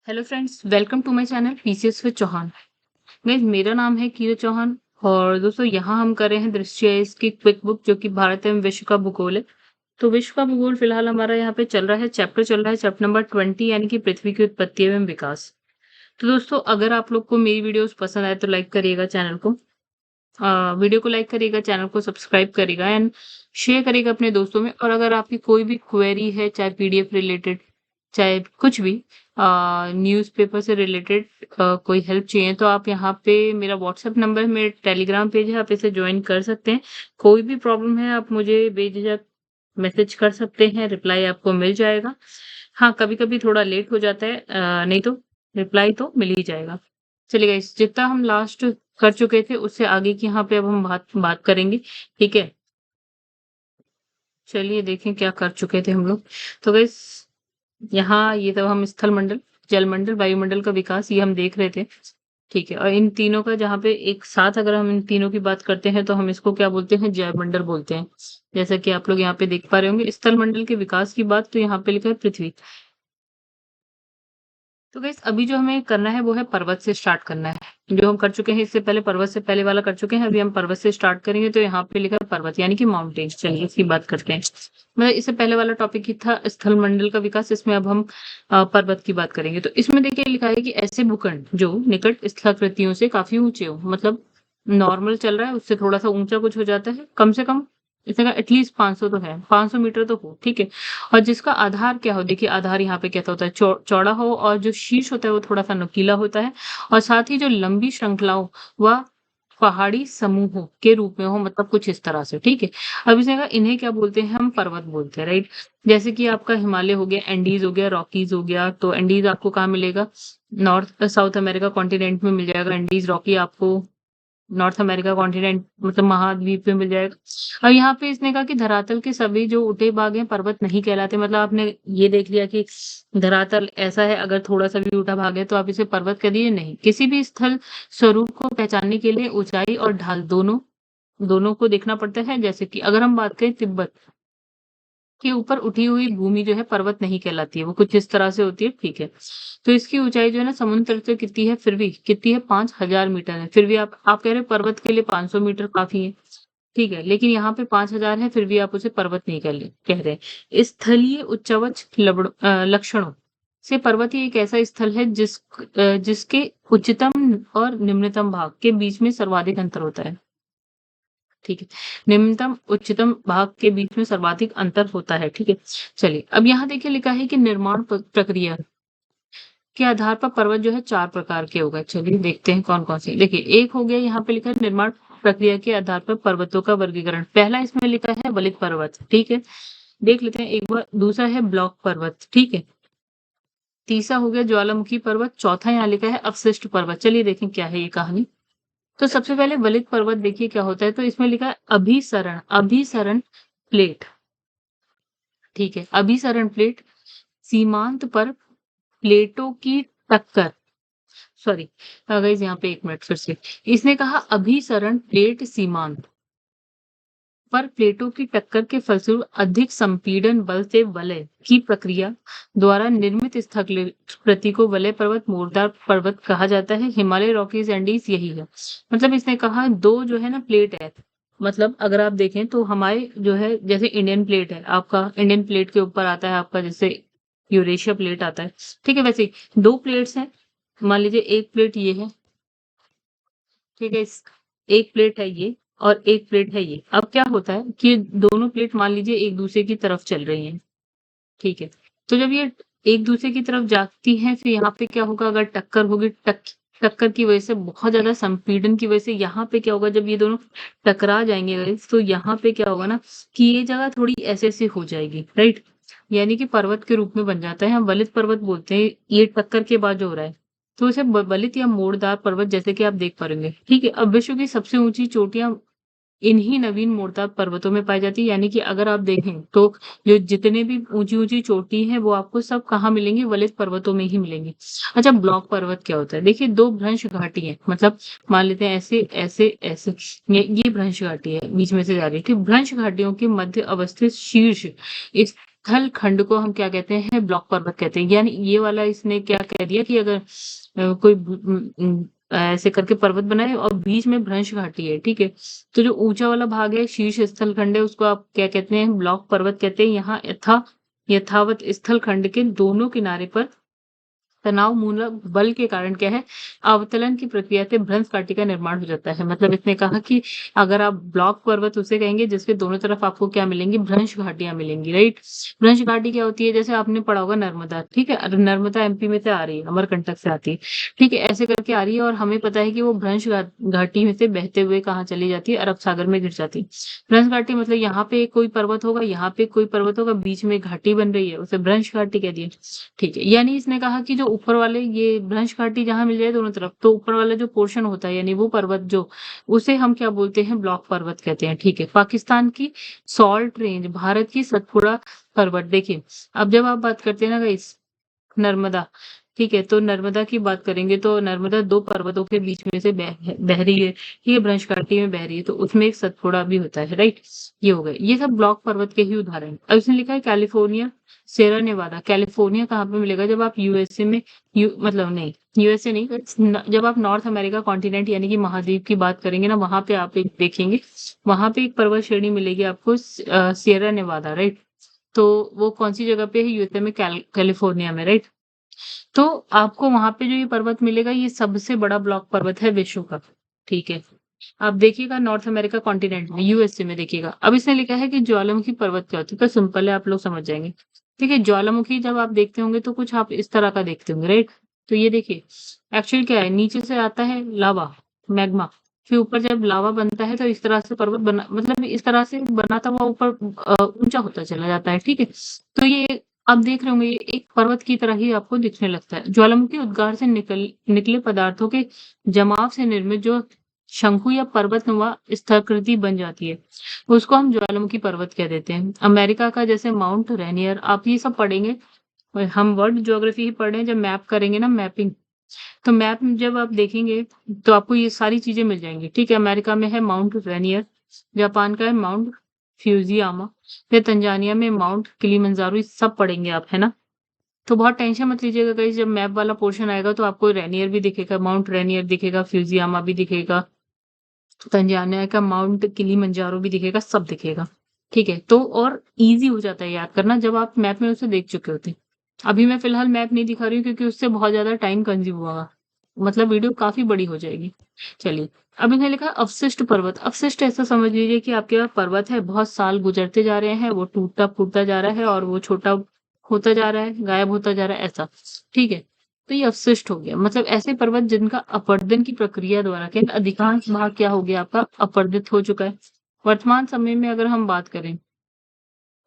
Hello friends, welcome to my channel PCS with Chauhan. Guys, मेरा नाम है कीरत चौहान और दोस्तों यहाँ हम कर रहे हैं दृश्य इसकी क्विक बुक जो कि भारत एवं विश्व का भूगोल है। तो विश्व का भूगोल फिलहाल हमारा यहाँ पे चल रहा है, चैप्टर नंबर 20 यानी कि पृथ्वी की उत्पत्ति एवं विकास। तो दोस्तों अगर आप लोग को मेरी वीडियोस पसंद आए तो लाइक करिएगा चैनल को, वीडियो को लाइक करिएगा, चैनल को सब्सक्राइब करिएगा एंड शेयर करिएगा अपने दोस्तों में। और अगर आपकी कोई भी क्वेरी है, चाहे पीडीएफ रिलेटेड, चाहे कुछ भी न्यूज़पेपर से रिलेटेड कोई हेल्प चाहिए, तो आप यहाँ पे मेरा व्हाट्सएप नंबर, मेरे टेलीग्राम पेज है, आप इसे ज्वाइन कर सकते हैं। कोई भी प्रॉब्लम है आप मुझे बेझिझक मैसेज कर सकते हैं, रिप्लाई आपको मिल जाएगा। हाँ, कभी-कभी थोड़ा लेट हो जाता है, नहीं तो रिप्लाई तो मिल ही जाएगा। चलिए गाइस, जितना हम लास्ट कर चुके थे उससे आगे की यहाँ पे अब हम बात बात करेंगे, ठीक है? चलिए देखें क्या कर चुके थे हम लोग। तो गाइस, यहाँ ये तो हम स्थल मंडल, जल मंडल, वायुमंडल का विकास ये हम देख रहे थे, ठीक है? और इन तीनों का जहाँ पे एक साथ अगर हम इन तीनों की बात करते हैं तो हम इसको क्या बोलते हैं? जैवमंडल बोलते हैं। जैसा कि आप लोग यहाँ पे देख पा रहे होंगे, स्थल मंडल के विकास की बात तो यहाँ पे लिखा है पृथ्वी। तो गाइस, अभी जो हमें करना है वो है पर्वत से स्टार्ट करना है। जो हम कर चुके हैं इससे पहले, पर्वत से पहले वाला कर चुके हैं, अभी हम पर्वत से स्टार्ट करेंगे। तो यहाँ पे लिखा है पर्वत यानी कि माउंटेन्स। चलिए इसकी बात करते हैं। मतलब इससे पहले वाला टॉपिक ही था स्थल मंडल का विकास, इसमें अब हम पर्वत की बात करेंगे। तो इसमें देखिए लिखा है कि ऐसे भूखंड जो निकट स्थलाकृतियों से काफी ऊंचे हो, मतलब नॉर्मल चल रहा है उससे थोड़ा सा ऊंचा कुछ हो जाता है, कम से कम इसका एटलीस्ट 500 तो है, 500 मीटर तो हो, ठीक है? और जिसका आधार क्या हो, देखिए आधार यहाँ पे कैसा होता है, चौड़ा हो, और जो शीर्ष होता है वो थोड़ा सा नुकीला होता है, और साथ ही जो लंबी श्रृंखलाओं व पहाड़ी समूहों के रूप में हो, मतलब कुछ इस तरह से, ठीक है? अब इसने कहा इन्हें क्या बोलते हैं? हम पर्वत बोलते हैं, राइट? जैसे कि आपका हिमालय हो गया, एंडीज हो गया, रॉकीज हो गया। तो एंडीज आपको कहाँ मिलेगा? नॉर्थ साउथ अमेरिका कॉन्टिनेंट में मिल जाएगा एंडीज। रॉकी आपको नॉर्थ अमेरिका कॉन्टिनेंट, मतलब महाद्वीप में मिल जाएगा। और यहाँ पे इसने कहा कि धरातल के सभी जो ऊंटे भाग हैं पर्वत नहीं कहलाते। मतलब आपने ये देख लिया कि धरातल ऐसा है, अगर थोड़ा सा भी ऊंटा भाग है तो आप इसे पर्वत कह दीजिए, नहीं। किसी भी स्थल स्वरूप को पहचानने के लिए ऊंचाई और ढाल दोनों दोनों को देखना पड़ता है। जैसे कि अगर हम बात करें, तिब्बत के ऊपर उठी हुई भूमि जो है पर्वत नहीं कहलाती है, वो कुछ इस तरह से होती है, ठीक है? तो इसकी ऊंचाई जो है ना समुद्र तल से कितनी है? फिर भी कितनी है? 5000 मीटर है। फिर भी आप कह रहे हैं पर्वत के लिए 500 मीटर काफी है, ठीक है? लेकिन यहाँ पे 5000 है, फिर भी आप उसे पर्वत नहीं कह रहे। स्थलीय उच्चवच लक्षणों से पर्वतीय एक ऐसा स्थल है जिसके उच्चतम और निम्नतम भाग के बीच में सर्वाधिक अंतर होता है, ठीक है? निम्नतम उच्चतम भाग के बीच में सर्वाधिक अंतर होता है, ठीक है? चलिए, अब यहाँ देखिए लिखा है कि निर्माण प्रक्रिया के आधार पर पर्वत जो है 4 प्रकार के हो गए। चलिए देखते हैं कौन-कौन से। देखिए, एक हो गया यहाँ पे लिखा है निर्माण प्रक्रिया के आधार पर पर्वतों का वर्गीकरण। पहला इसमें लिखा है वलित पर्वत, ठीक है? देख लेते हैं एक बार। दूसरा है ब्लॉक पर्वत, ठीक है? तीसरा हो गया ज्वालामुखी पर्वत। चौथा यहाँ लिखा है अवशिष्ट पर्वत। चलिए देखें क्या है ये कहानी। तो सबसे पहले वलित पर्वत देखिए क्या होता है। तो इसमें लिखा है अभिसरण अभिसरण प्लेट, ठीक है? अभिसरण प्लेट सीमांत पर प्लेटों की टक्कर, सॉरी गाइस, यहाँ पे एक मिनट फिर से। इसने कहा अभिसरण प्लेट सीमांत पर प्लेटों की टक्कर के फलस्वरूप अधिक संपीड़न बल से वलय की प्रक्रिया द्वारा निर्मित स्थलाकृति को वलय पर्वत, मोरदार पर्वत कहा जाता है। हिमालय, रॉकीज, एंडीज यही है। मतलब इसने कहा दो जो है ना प्लेट है, मतलब अगर आप देखें तो हमारे जो है, जैसे इंडियन प्लेट है, आपका इंडियन प्लेट के ऊपर आता है आपका जैसे यूरेशिया प्लेट आता है, ठीक है? वैसे ही दो प्लेट्स हैं। मान लीजिए एक प्लेट ये है, ठीक है? एक प्लेट है ये और एक प्लेट है ये। अब क्या होता है कि दोनों प्लेट मान लीजिए एक दूसरे की तरफ चल रही हैं, ठीक है? तो जब ये एक दूसरे की तरफ जाती हैं, फिर यहाँ पे क्या होगा? अगर टक्कर होगी, टक्कर की वजह से, बहुत ज़्यादा संपीड़न की वजह से यहाँ पे क्या होगा? जब ये दोनों टकरा जाएँगे गाइस, तो यहाँ पे क्या होगा ना कि ये जगह थोड़ी ऐसे-ऐसे हो जाएगी, राइट? यानी कि पर्वत के रूप में बन जाता है। हम वलित पर्वत बोलते हैं, ये टक्कर के बाद जो हो रहा है। तो इसे वलित या मोड़दार पर्वत जैसे कि आप देख पा रहे होंगे, ठीक है? अब विश्व की सबसे ऊँची चोटियाँ इन्हीं नवीन मोड़दार पर्वतों में पाई जाती है। यानी कि अगर आप देखें तो जो जितने भी ऊँची-ऊँची चोटी हैं, वो आपको सब कहाँ मिलेंगी? वलित पर्वतों में ही मिलेंगी। अच्छा, ब्लॉक पर्वत क्या होता है? देखिए 2 भ्रंश घाटी हैं, मतलब मान लेते हैं ऐसे, ऐसे, ऐसे। ये भ्रंश घाटी है, बीच में से जा रही है, ठीक? भ्रंश घाटियों के मध्य अवस्थित शीर्ष स्थल खंड को हम क्या कहते हैं? ब्लॉक पर्वत कहते हैं। यानी ये वाला इसने क्या कह दिया कि अगर कोई ऐसे करके पर्वत बना है और बीच में भ्रंश घाटी है, ठीक है? तो जो ऊँचा वाला भाग है, शीर्ष स्थल खंड है, उसको आप क्या कहते हैं? ब्लॉक पर्वत कहते हैं। यहाँ यथावत स्थल खंड के दोनों किनारे पर तनाव मूलक बल के कारण क्या है? अवतलन की प्रक्रिया से भ्रंश घाटी का निर्माण हो जाता है। मतलब इसने कहा कि अगर आप ब्लॉक पर्वत उसे कहेंगे जिसके दोनों तरफ आपको क्या मिलेंगी? भ्रंश घाटियाँ मिलेंगी, राइट? भ्रंश घाटी क्या होती है? जैसे आपने पढ़ा होगा नर्मदा, ठीक है? नर्मदा एमपी में से आ रही है, अमरकंटक से आती है, ठीक है? ऐसे करके आ रही है और हमें पता है कि वो भ्रंश घाटी में से बहते हुए कहाँ चली जाती है? अरब सागर में गिर जाती है। भ्रंश घाटी मतलब यहाँ पे कोई पर्वत होगा, यहाँ पे कोई पर्वत होगा, बीच में घाटी बन रही है, उसे भ्रंश घाटी कह दिया। ठीक है, यानी इसने कहा कि जो ऊपर वाले ये भ्रंश घाटी जहाँ मिल जाए दोनों तरफ, तो ऊपर वाला जो पोर्शन होता है यानी वो पर्वत जो, उसे हम क्या बोलते हैं? ब्लॉक पर्वत कहते हैं, ठीक है। पाकिस्तान की सॉल्ट रेंज, भारत की सतपुड़ा पर्वत। देखिए, अब जब आप बात करते हैं ना गाइस, नर्मदा, ठीक है, तो नर्मदा की बात करेंगे तो नर्मदा 2 पर्वतों के बीच में से बह रही है, ये भ्रंश घाटी में बह रही है, तो उसमें एक सतपुड़ा भी होता है, राइट? ये हो गए, ये सब ब्लॉक पर्वत के ही उदाहरण हैं। अब इसने लिखा है कैलिफोर्निया, सिएरा नेवादा। कैलिफोर्निया कहाँ पे मिलेगा? जब आप यूएसए में मतलब नहीं, यूएसए नहीं, जब आप नॉर्थ अमेरिका कॉन्टिनेंट यानी कि महाद्वीप की बात करेंगे ना, वहां पे आप एक देखेंगे, वहां पे एक पर्वत श्रेणी मिलेगी आपको, सिएरा नेवादा, राइट? तो वो कौन सी जगह पे है? यूएसए में, कैलिफोर्निया में, राइट? तो आपको वहां पे जो ये पर्वत मिलेगा, ये सबसे बड़ा ब्लॉक पर्वत है विश्व का, ठीक है? आप देखिएगा नॉर्थ अमेरिका कॉन्टिनेंट में, यूएसए में देखिएगा। अब इसने लिखा है कि ज्वालामुखी पर्वत क्या होती है, तो सिंपल है, आप लोग समझ जाएंगे। ठीक है, ज्वालामुखी जब आप देखते होंगे तो कुछ आप इस तरह का देखते होंगे, राइट? तो ये देखिए, एक्चुअली क्या है, नीचे से आता है लावा, मैग्मा, फिर ऊपर जब लावा बनता है तो इस तरह से पर्वत बना, मतलब इस तरह से बनाता हुआ ऊपर ऊंचा होता चला जाता है, ठीक है? तो ये आप देख रहे होंगे, ये एक पर्वत की तरह ही आपको दिखने लगता है। ज्वालामुखी उद्गार से निकले पदार्थों के जमाव से निर्मित जो शंकु या पर्वतनुमा स्थलाकृति बन जाती है, उसको हम ज्वालामुखी पर्वत कह देते हैं। अमेरिका का जैसे माउंट रेनियर, आप ये सब पढ़ेंगे, और हम वर्ल्ड ज्योग्राफी ही पढ़ रहे हैं, जब मैप करेंगे ना, मैपिंग, तो मैप में जब आप देखेंगे तो आपको ये सारी चीजें मिल जाएंगी, ठीक है? अमेरिका में है माउंट रेनियर, जापान का है माउंट फ्यूजियामा, फिर तंजानिया में माउंट किलिमंजारो, ये सब पढ़ेंगे आप, है ना? तो बहुत टेंशन मत लीजिएगा गाइस, जब मैप वाला पोर्शन आएगा तो आपको रेनियर भी दिखेगा, माउंट रेनियर दिखेगा, फ्यूजियामा भी दिखेगा, तंजानिया का माउंट किलिमंजारो भी दिखेगा, सब दिखेगा, ठीक है? तो और ईज़ी हो जाता है याद करना जब आप मैप में उसे देख चुके होते हैं। अभी मैं फ़िलहाल मैप नहीं दिखा रही हूँ क्योंकि उससे बहुत ज़्यादा टाइम कंज़्यूम होगा, मतलब वीडियो काफ़ी बड़ी हो जाएगी। चलिए, अब इन्हें लिखा है अवशिष्ट पर्वत। अवशिष्ट ऐसा समझ लीजिए कि आपके पास पर्वत है, बहुत साल गुज़रते जा रहे हैं, वो टूटता-फूटता जा रहा है और वो छोटा होता जा रहा है, गायब होता जा रहा है, ऐसा, ठीक है? तो ये अवशिष्ट हो गया, मतलब ऐसे पर्वत जिनका अपरदन की प्रक्रिया द्वारा क्या अधिकांश भाग क्या हो गया आपका? अपरदित हो चुका है। वर्तमान समय में अगर हम बात करें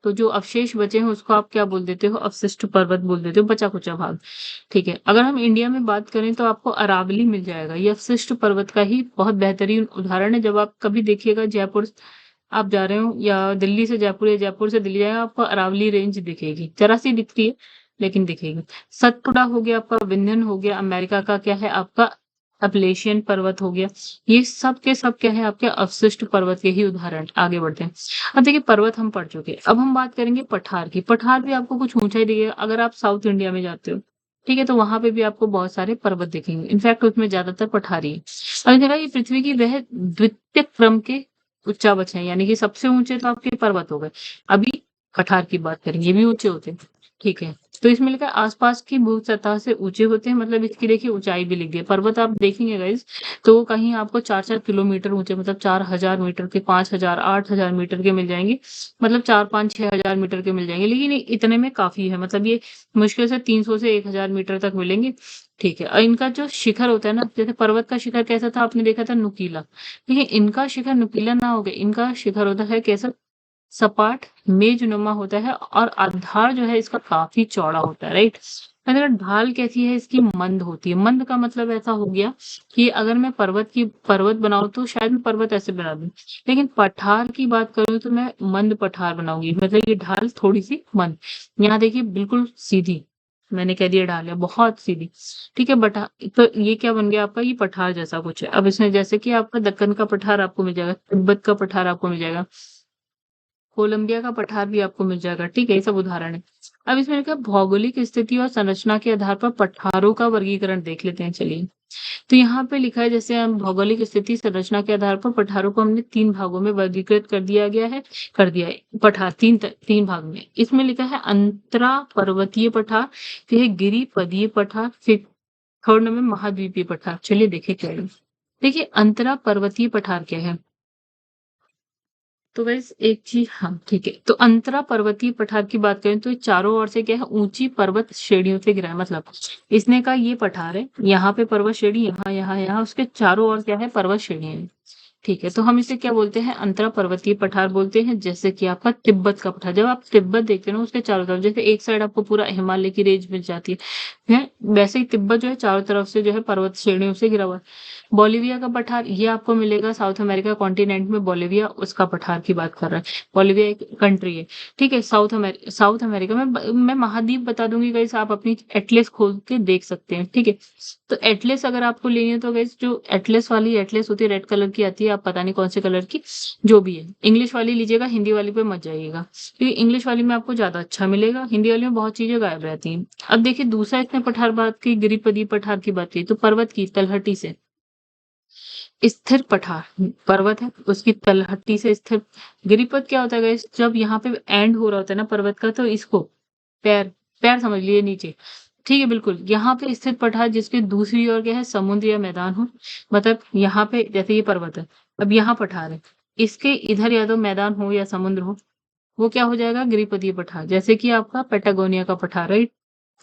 तो जो अवशेष बचे हैं उसको आप क्या बोल देते हो? अवशिष्ट पर्वत बोल देते हो, बचा-खुचा भाग, ठीक है? अगर हम इंडिया में बात करें तो आपको अरावली मिल जाएगा, ये अवशिष्ट पर्वत का ही बहुत बेहतरीन उदाहरण है। जब आप कभी देखिएगा जयपुर आप जा रहे हो या दिल्ली से जयपुर या जयपुर से दिल्ली जाएगा, आपको अरावली रेंज दिखेगी, ज़रा-सी दिखती है लेकिन दिखेगी। सतपुड़ा हो गया आपका, विंध्य हो गया, अमेरिका का क्या है आपका अपलेशियन पर्वत हो गया, ये सब के सब क्या है आपके अवशिष्ट पर्वत के ही उदाहरण। आगे बढ़ते हैं। अब देखिए, पर्वत हम पढ़ चुके हैं, अब हम बात करेंगे पठार की। पठार भी आपको कुछ ऊंचाई दिखेगा अगर आप साउथ इंडिया में जाते हो, ठीक है? तो वहां पे भी आपको बहुत सारे पर्वत दिखेंगे, इनफैक्ट उसमें ज्यादातर पठारी है। और जगह ये पृथ्वी की वह द्वितीय क्रम के उच्चावच है, यानी कि सबसे ऊंचे तो आपके पर्वत हो गए। अभी पठार की बात करेंगे, ये भी ऊंचे होते हैं, ठीक है? तो इसमें लिखा है आसपास की भू सतह से ऊंचे होते हैं, मतलब इसकी देखिए ऊंचाई भी लिख दी है। पर्वत आप देखेंगे गाइस, तो कहीं आपको 4-4 किलोमीटर ऊंचे, मतलब 4000 मीटर के, 5000, 8000 मीटर के मिल जाएंगे, मतलब 4-5-6000 मीटर के मिल जाएंगे, लेकिन इतने में काफी है, मतलब ये मुश्किल से 300 से 1000 मीटर तक मिलेंगे, ठीक है? और इनका जो शिखर होता है ना, जैसे पर्वत का शिखर कैसा था आपने देखा था? नुकीला, लेकिन इनका शिखर नुकीला ना हो गया, इनका शिखर होता है कैसा? सपाट मेजनुमा होता है और आधार जो है इसका काफी चौड़ा होता है, राइट? अगर ढाल कैसी है इसकी? मंद होती है। मंद का मतलब ऐसा हो गया कि अगर मैं पर्वत बनाऊं तो शायद मैं पर्वत ऐसे बना दूं, लेकिन पठार की बात करूं तो मैं मंद पठार बनाऊंगी, मतलब ये ढाल थोड़ी सी मंद। यहाँ देखिए बिल्कुल सीधी, मैंने कह दिया ढाल है बहुत सीधी, ठीक है? बटा तो ये क्या बन गया आपका? ये पठार जैसा कुछ है। अब इसमें जैसे कि आपका दक्कन का पठार आपको मिल जाएगा, तिब्बत का पठार आपको मिल जाएगा, कोलंबिया का पठार भी आपको मिल जाएगा, ठीक है? ये सब उदाहरण है। अब इसमें लिखा है भौगोलिक स्थिति और संरचना के आधार पर पठारों का वर्गीकरण देख लेते हैं, चलिए। तो यहाँ पे लिखा है जैसे हम भौगोलिक स्थिति संरचना के आधार पर पठारों को हमने 3 भागों में वर्गीकृत कर दिया है पठार 3 भाग में। इसमें लिखा है अंतरा पर्वतीय पठार, फिर है गिरिपदीय पठार, फिर थर्ड नंबर महाद्वीपीय पठार। चलिए देखिए क्या है। देखिए अंतरा पर्वतीय पठार क्या है? तो गाइस एक चीज, हाँ ठीक है, तो अंतरा पर्वतीय पठार की बात करें तो ये चारों ओर से क्या है, ऊंची पर्वत श्रेणियों से घिरा है। मतलब इसने कहा ये पठार है, यहाँ पे पर्वत श्रेणी, यहाँ उसके चारों ओर क्या है, पर्वत श्रेणी है। ठीक है, तो हम इसे क्या बोलते हैं, अंतरा पर्वतीय पठार बोलते हैं। जैसे कि आपका तिब्बत का पठार, जब आप तिब्बत देखते हैं ना उसके चारों तरफ, जैसे एक साइड आपको पूरा हिमालय की रेंज मिल जाती है, वैसे ही तिब्बत जो है चारों तरफ से जो है पर्वत श्रेणियों से घिरा हुआ है। बोलिविया का पठार ये आपको मिलेगा साउथ अमेरिका कॉन्टिनेंट में, बोलिविया उसका पठार की बात कर रहा है। बोलिविया एक कंट्री है, ठीक है, साउथ अमेरिका में। मैं महाद्वीप बता दूंगी गाइस, आप अपनी एटलस खोल के देख सकते हैं, ठीक है। तो एटलस अगर आपको लेनी है तो गाइस जो एटलस वाली एटलस होती है रेड कलर की आती है, आप पता नहीं कौन से कलर की, जो भी है, इंग्लिश वाली लीजिएगा, हिंदी वाली पे मत जाइएगा, क्योंकि इंग्लिश वाली में आपको ज्यादा अच्छा मिलेगा, हिंदी वाली में बहुत चीजें गायब रहती हैं। अब देखिए दूसरा इसने पठार बात की, गिरिपदी पठार की बात की, तो पर्वत की तलहटी से स्थिर पठार, पर्वत है उसकी तलहटी से स्थिर। गिरिपद क्या होता है गाइस, जब यहाँ पे एंड हो रहा होता है ना पर्वत का, तो इसको पैर पैर समझ लिए नीचे, ठीक है, बिल्कुल यहाँ पे स्थित पठार जिसके दूसरी ओर क्या है, समुद्र या मैदान हो। मतलब यहाँ पे जैसे ये पर्वत है, अब यहाँ पठार है, इसके इधर या तो मैदान हो या समुद्र हो, वो क्या हो जाएगा, गिरिपदीय पठार। जैसे कि आपका पेटागोनिया का पठार, राइट,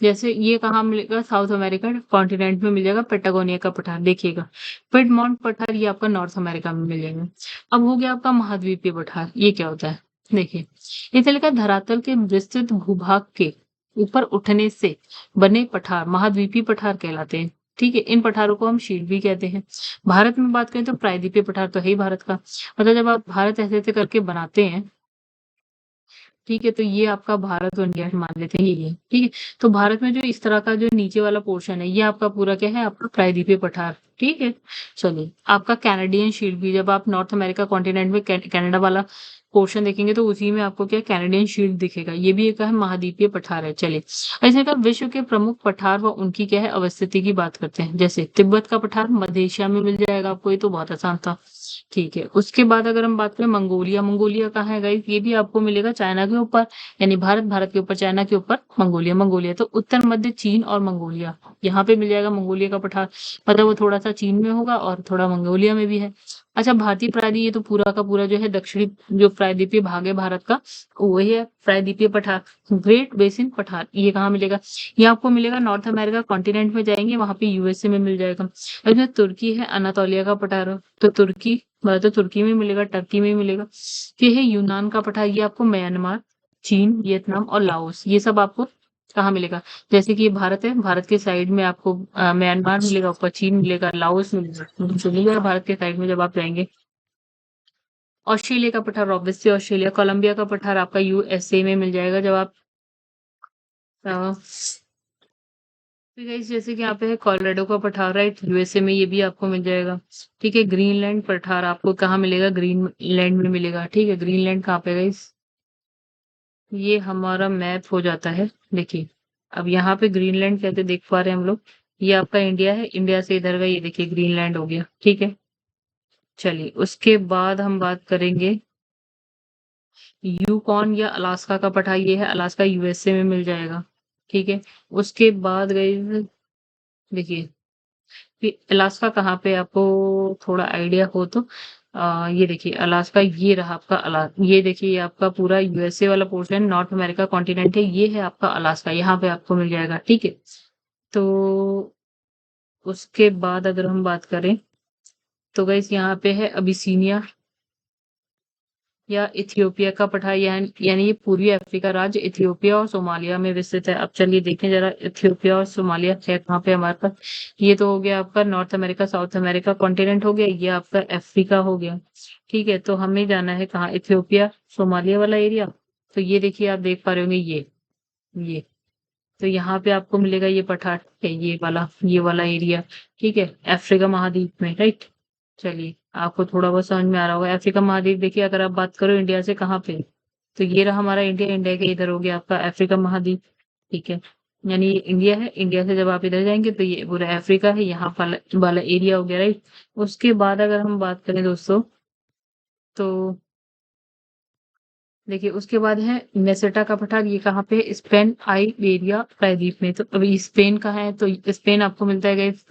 जैसे ये कहाँ मिलेगा, साउथ अमेरिका कॉन्टिनेंट में मिल जाएगा पेटागोनिया का पठार, देखिएगा। पिडमॉन्ट पठार ये आपका नॉर्थ अमेरिका में मिल जाएगा। अब हो गया आपका महाद्वीपीय पठार, ये क्या होता है, देखिए इसे लिखा है, धरातल के विस्तृत भूभाग के ऊपर उठने से बने पठार महाद्वीपीय पठार कहलाते हैं, ठीक है। इन पठारों को हम शीट भी कहते हैं। भारत में बात करें तो प्रायद्वीपीय पठार तो है ही भारत का, मतलब जब आप भारत ऐसे ऐसे करके बनाते हैं, ठीक है, तो ये आपका भारत और इंडिया मान लेते हैं ये, ठीक है। तो भारत में जो इस तरह का जो नीचे वाला पोर्शन है, ये आपका पूरा क्या है, आपका प्रायद्वीपीय पठार, ठीक है। चलिए आपका कैनेडियन शील्ड भी, जब आप नॉर्थ अमेरिका कॉन्टिनेंट में कनाडा वाला पोर्शन देखेंगे तो उसी में आपको क्या कैनेडियन शील्ड दिखेगा, ये भी एक है महाद्वीपीय पठार है। चलिए ऐसे का विश्व के प्रमुख पठार व उनकी क्या है अवस्थिति की बात करते हैं। जैसे तिब्बत का पठार मध्य एशिया में मिल जाएगा आपको, ये तो बहुत आसान था, ठीक है। उसके बाद अगर हम बात करें मंगोलिया, मंगोलिया कहाँ है गाइस, ये भी आपको मिलेगा चाइना के ऊपर, यानी भारत के ऊपर, चाइना के ऊपर मंगोलिया, मंगोलिया तो उत्तर मध्य चीन और मंगोलिया, यहाँ पे मिल जाएगा मंगोलिया का पठार। मतलब वो थोड़ा सा चीन में होगा और थोड़ा मंगोलिया में भी है। अच्छा भारतीय प्रायद्वीप, ये तो पूरा का पूरा जो है दक्षिणी जो प्रायद्वीपीय भाग है भारत का, वही है प्रायद्वीपीय पठार। ग्रेट बेसिन पठार ये कहाँ मिलेगा, ये आपको मिलेगा नॉर्थ अमेरिका कॉन्टिनेंट में जाएंगे, वहां पे यूएसए में मिल जाएगा। इसमें तुर्की है, अनातोलिया का पठार, तो तुर्की, मतलब तो तुर्की में मिलेगा, टर्की में मिलेगा। फिर है यूनान का पठार, ये आपको म्यांमार, चीन, वियतनाम और लाओस, ये सब आपको कहाँ मिलेगा। जैसे कि ये भारत है, भारत के साइड में आपको म्यांमार मिलेगा, ऊपर चीन मिलेगा, लाओस मिलेगा भारत के साइड में जब आप जाएंगे। ऑस्ट्रेलिया का पठार ऑब्वियसली ऑस्ट्रेलिया, कोलंबिया का पठार आपका यूएसए में मिल जाएगा जब आप तो गाइस जैसे कि यहाँ पे है कोलोराडो का पठार, राइट, यूएसए में, ये भी आपको मिल जाएगा, ठीक है। ग्रीनलैंड पठार आपको कहाँ मिलेगा, ग्रीनलैंड में मिलेगा, ठीक है। ग्रीनलैंड कहाँ पे गाइस, ये हमारा मैप हो जाता है, देखिए अब यहाँ पे ग्रीनलैंड कहते देख पा रहे हैं हम लोग, ये आपका इंडिया है, इंडिया से इधर का ये देखिए ग्रीनलैंड हो गया, ठीक है। चलिए उसके बाद हम बात करेंगे यूकॉन या अलास्का का पठार, ये है अलास्का, यूएसए में मिल जाएगा, ठीक है। उसके बाद गई देखिए अलास्का कहाँ पे, आपको थोड़ा आइडिया हो तो ये देखिए अलास्का, ये रहा आपका ये देखिए ये आपका पूरा यूएसए वाला पोर्शन नॉर्थ अमेरिका कॉन्टिनेंट है, ये है आपका अलास्का, यहाँ पे आपको मिल जाएगा, ठीक है। तो उसके बाद अगर हम बात करें तो गाइस यहाँ पे है अबिसीनिया या इथियोपिया का पठार, यानी ये पूर्वी अफ्रीका राज्य इथियोपिया और सोमालिया में विस्तृत है। अब चलिए देखें जरा इथियोपिया और सोमालिया है कहाँ पे हमारे पास, ये तो हो गया आपका north America south America continent हो गया, ये आपका अफ्रीका हो गया, ठीक है। तो हमें जाना है कहाँ, इथियोपिया सोमालिया वाला एरिया। तो ये देखिए आप देख पा रहे होंगे ये तो यहाँ पे आपको मिलेगा ये पठार, ठीक है, ये वाला एरिया, ठीक है, अफ्रीका महाद्वीप में, राइट। चलिए आपको थोड़ा बहुत समझ में आ रहा होगा। अफ्रीका महाद्वीप देखिए अगर आप बात करो इंडिया से कहाँ पे, तो ये रहा हमारा इंडिया, इंडिया के इधर हो गया आपका अफ्रीका महाद्वीप, ठीक है। यानी ये इंडिया है, इंडिया से जब आप इधर जाएंगे तो ये पूरा अफ्रीका है, यहाँ वाला वाला एरिया हो गया, राइट। उसके बाद अगर हम बात करें दोस्तों, तो देखिए उसके बाद है मेसेटा का पठार, ये कहाँ पे है? स्पेन आइबेरिया प्रायद्वीप में। तो अभी स्पेन का है, तो स्पेन आपको मिलता है गाइस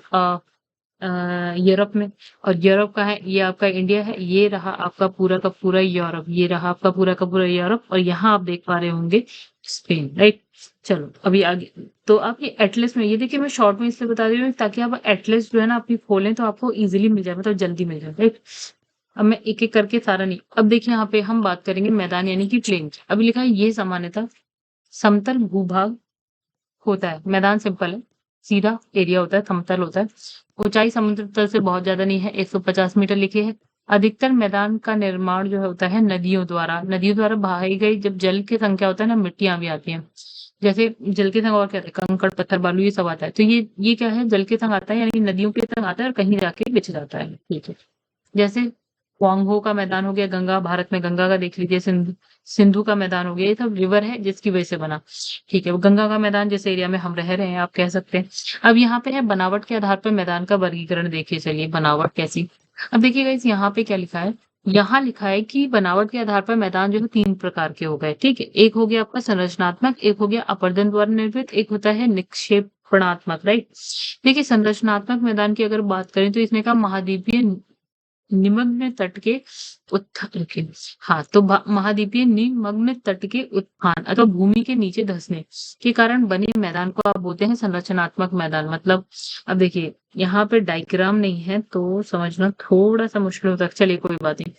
यूरोप में। और यूरोप का है, ये आपका इंडिया है, ये रहा आपका पूरा का पूरा यूरोप, ये रहा आपका पूरा का पूरा यूरोप, और यहाँ आप देख पा रहे होंगे स्पेन, राइट। चलो अभी आगे, तो आप ये एटलस में, ये देखिए मैं शॉर्ट में इसलिए बता रही हूँ ताकि आप एटलस जो है ना अपनी खोलें तो आपको इजीली मिल जाए, मतलब जल्दी मिल जाए, राइट। अब मैं एक एक करके सारा नहीं, अब देखिए यहाँ पे हम बात करेंगे मैदान यानी कि प्लेन। अभी लिखा है ये सामान्यतः समतल भूभाग होता है। मैदान सिंपल है, सीधा एरिया होता है, समतल होता है। ऊंचाई समुद्र तल से बहुत ज्यादा नहीं है, 150 मीटर लिखी है। अधिकतर मैदान का निर्माण जो होता है नदियों द्वारा बहाई गई, जब जल की संख्या होता है ना, मिट्टियां भी आती हैं। जैसे जल के संग और क्या होता है, कंकड़ पत्थर बालू ये सब आता है। तो ये क्या है, जल के संग आता है, यानी नदियों के संग आता है और कहीं जाके बिछ जाता है, ठीक है। जैसे पोंगो का मैदान हो गया, गंगा, भारत में गंगा का देख लीजिए, सिंधु सिंधु का मैदान हो गया, ये सब रिवर है जिसकी वजह से बना, ठीक है। वो गंगा का मैदान जिस एरिया में हम रह रहे हैं आप कह सकते हैं। अब यहाँ पे है बनावट के आधार पर मैदान का वर्गीकरण, देखिए चलिए बनावट कैसी। अब देखिएगा इस यहाँ पे क्या लिखा है, यहाँ लिखा है कि बनावट के आधार पर मैदान जो है 3 प्रकार के हो गए, ठीक है। एक हो गया आपका संरचनात्मक, एक हो गया अपरदन द्वारा निर्मित, एक होता है निक्षेपणात्मक, राइट। देखिए संरचनात्मक मैदान की अगर बात करें तो इसमें का महाद्वीपीय निमग्न तट के उत्थान के, हाँ तो महाद्वीपीय निमग्न तट के उत्थान अथवा भूमि के नीचे धंसने के कारण बने मैदान को आप बोलते हैं संरचनात्मक मैदान। मतलब अब देखिए यहाँ पे डायग्राम नहीं है तो समझना थोड़ा सा मुश्किल होता है, चलिए कोई बात नहीं,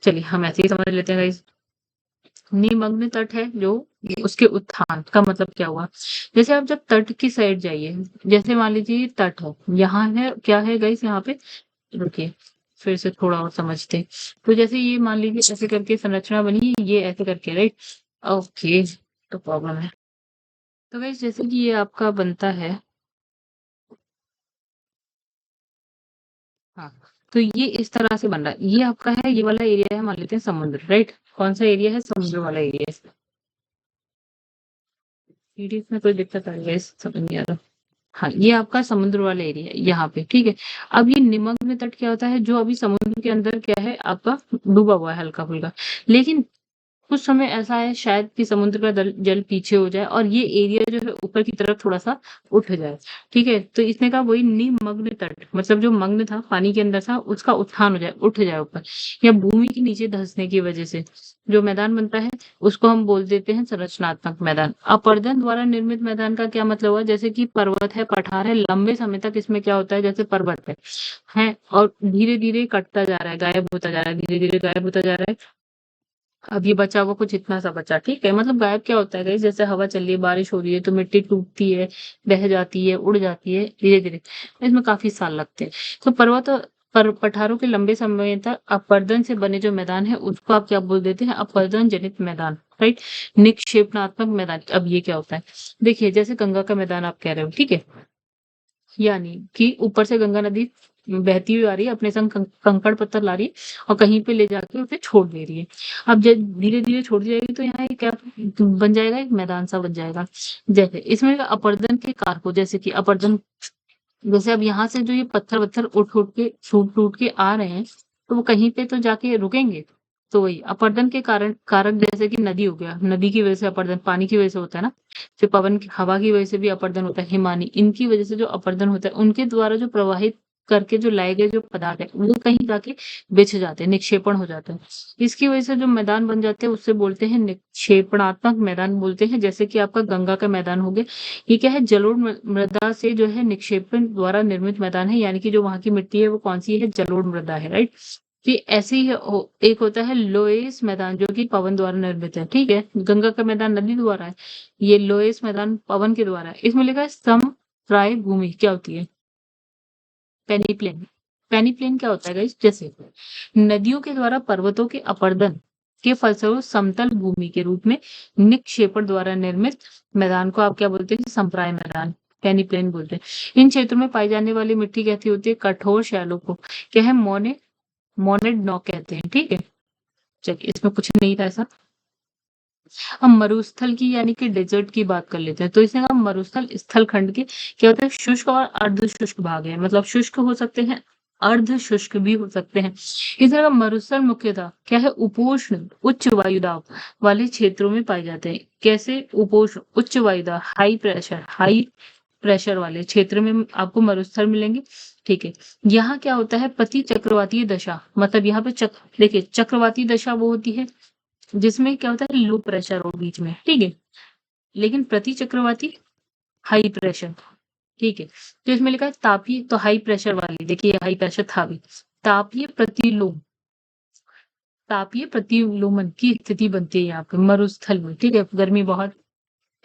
चलिए हम ऐसे ही समझ लेते हैं गाइस। निमग्न तट है जो, उसके उत्थान का मतलब क्या हुआ, जैसे आप जब तट की साइड जाइए, जैसे मान लीजिए तट है, यहाँ है क्या है गाइस, यहाँ पे रुकिए फिर से थोड़ा और समझते हैं। तो जैसे ये मान लीजिए ऐसे करके संरचना बनी है, ये ऐसे करके, राइट। ओके, तो प्रॉब्लम है। तो गाइस जैसे कि ये आपका बनता है, हाँ, तो ये इस तरह से बन रहा है, ये आपका है, ये वाला एरिया है, मान लेते हैं समुद्र, राइट। कौन सा एरिया है, समुद्र वाला एरिया है। पीडीएफ में कोई दिक्कत आ रही है, समझ नहीं आ रहा। हाँ, ये आपका समुद्र वाला एरिया है यहाँ पे, ठीक है। अब ये निमग्न तट क्या होता है, जो अभी समुद्र के अंदर क्या है आपका डूबा हुआ है हल्का फुल्का, लेकिन कुछ समय ऐसा है शायद कि समुद्र का जल पीछे हो जाए और ये एरिया जो है ऊपर की तरफ थोड़ा सा उठ जाए, ठीक है। तो इसने कहा वही निमग्न तट, मतलब जो मग्न था पानी के अंदर था उसका उत्थान हो जाए, उठ जाए ऊपर, या भूमि के नीचे धंसने की वजह से जो मैदान बनता है उसको हम बोल देते हैं संरचनात्मक मैदान। अपरदन द्वारा निर्मित मैदान का क्या मतलब हुआ, जैसे कि पर्वत है, पठार है, लंबे समय तक इसमें क्या होता है, जैसे पर्वत है और धीरे धीरे कटता जा रहा है, गायब होता जा रहा है, धीरे धीरे गायब होता जा रहा है। अब ये बचा वो कुछ इतना सा बचा, ठीक है। मतलब गायब क्या होता है गाइस, जैसे हवा चल रही है, बारिश हो रही है तो मिट्टी टूटती है, बह जाती है, उड़ जाती है धीरे धीरे, इसमें काफी साल लगते हैं। तो पर्वत पर पठारों के लंबे समय तक अपरदन से बने जो मैदान है उसको आप क्या बोल देते हैं, अपरदन जनित मैदान, राइट। निक्षेपणात्मक मैदान, अब ये क्या होता है, देखिए जैसे गंगा का मैदान आप कह रहे हो, ठीक है। यानी कि ऊपर से गंगा नदी बहती हुई आ रही है, अपने संग कंकड़ पत्थर ला रही है और कहीं पे ले जाके उसे छोड़ दे रही है। अब जब धीरे धीरे छोड़ दी जाएगी तो यहाँ एक क्या बन जाएगा, एक मैदान सा बन जाएगा। जैसे इसमें अपरदन के कारकों, जैसे कि अपरदन, जैसे अब यहाँ से जो ये पत्थर वत्थर उठ उठ के टूट टूट के आ रहे हैं तो वो कहीं पे तो जाके रुकेंगे। तो वही अपरदन के कारण कारक, जैसे कि नदी हो गया, नदी की वजह से अपरदन, पानी की वजह से होता है ना, फिर पवन हवा की वजह से भी अपरदन होता है, हिमानी, इनकी वजह से जो अपरदन होता है उनके द्वारा जो प्रवाहित करके जो लाए गए जो पदार्थ है वो कहीं जाके बिछ जाते हैं, निक्षेपण हो जाता है। इसकी वजह से जो मैदान बन जाते हैं उससे बोलते हैं निक्षेपणात्मक मैदान बोलते हैं। जैसे कि आपका गंगा का मैदान हो गया, ये क्या है, जलोढ़ मृदा से जो है निक्षेपण द्वारा निर्मित मैदान है, यानी कि जो वहां की मिट्टी है वो कौन सी है, जलोढ़ मृदा है, राइट। कि ऐसे ही एक होता है लोएस मैदान जो कि पवन द्वारा निर्मित है, ठीक है। गंगा का मैदान नदी द्वारा है, ये लोएस मैदान पवन के द्वारा है। इसमें लिखा है समप्राय भूमि क्या होती है, पेनीप्लेन। पेनीप्लेन क्या होता है गाइस, जैसे नदियों के द्वारा पर्वतों के अपरदन के फलस्वरूप समतल भूमि के रूप में निक्षेपण द्वारा निर्मित मैदान को आप क्या बोलते हैं, संप्राय मैदान, पेनीप्लेन बोलते हैं। इन क्षेत्रों में पाई जाने वाली मिट्टी कैसी होती है, कठोर शैलों को क्या है, मोनेड नॉक कहते हैं, ठीक है। चलिए इसमें कुछ नहीं था ऐसा। अब मरुस्थल की यानी कि डेजर्ट की बात कर लेते हैं। तो इसने कहा मरुस्थल स्थल खंड के क्या होता है शुष्क और अर्ध शुष्क भाग है, मतलब शुष्क हो सकते हैं, अर्ध शुष्क भी हो सकते हैं। इस तरह मरुस्थल मुख्यतः क्या है उपोष्ण उच्च वायुदाब वाले क्षेत्रों में पाए जाते हैं। कैसे उपोष्ण उच्च वायुदाब हाई प्रेशर वाले क्षेत्र में आपको मरुस्थल मिलेंगे। ठीक है, यहाँ क्या होता है पति चक्रवातीय दशा, मतलब यहाँ पे देखिए चक्रवाती दशा वो होती है जिसमें क्या होता है लो प्रेशर हो बीच में, ठीक है, लेकिन प्रति चक्रवाती हाई प्रेशर, ठीक है। तो इसमें लिखा है तापीय, तो हाई प्रेशर वाली देखिए हाई प्रेशर था भी, तापीय प्रतिलोम, तापीय प्रतिलोमन की स्थिति बनती है यहाँ पे मरुस्थल में, ठीक है, गर्मी बहुत,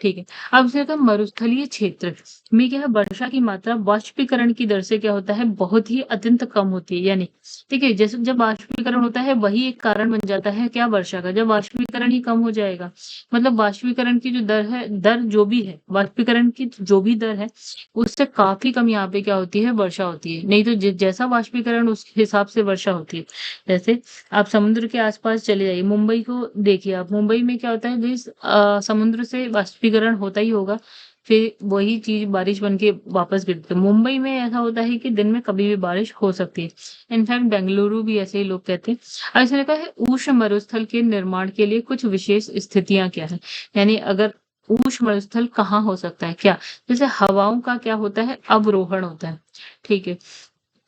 ठीक है। अब इसने कहा मरुस्थलीय क्षेत्र में क्या है वर्षा की मात्रा वाष्पीकरण की दर से क्या होता है बहुत ही अत्यंत कम होती है, यानी ठीक है जैसे जब वाष्पीकरण होता है वही एक कारण बन जाता है क्या वर्षा का, जब वाष्पीकरण ही कम हो जाएगा, मतलब वाष्पीकरण की जो दर है, दर जो भी है वाष्पीकरण की जो भी दर है उससे काफी कम यहाँ पे क्या होती है वर्षा होती है, नहीं तो जैसा वाष्पीकरण उस हिसाब से वर्षा होती है। जैसे आप समुद्र के आसपास चले जाइए, मुंबई को देखिए आप, मुंबई में क्या होता है समुद्र से वाष्पीकरण होता ही होगा, फिर वही चीज बारिश बन के वापस गिरती है। मुंबई में ऐसा होता है कि दिन में कभी भी बारिश हो सकती है, इनफैक्ट बेंगलुरु भी ऐसे ही लोग कहते हैं। अब इसमें लिखा है उष्ण मरुस्थल के निर्माण के लिए कुछ विशेष स्थितियां क्या है, यानी अगर उष्ण मरुस्थल कहाँ हो सकता है क्या, जैसे हवाओं का क्या होता है अवरोहण होता है, ठीक है,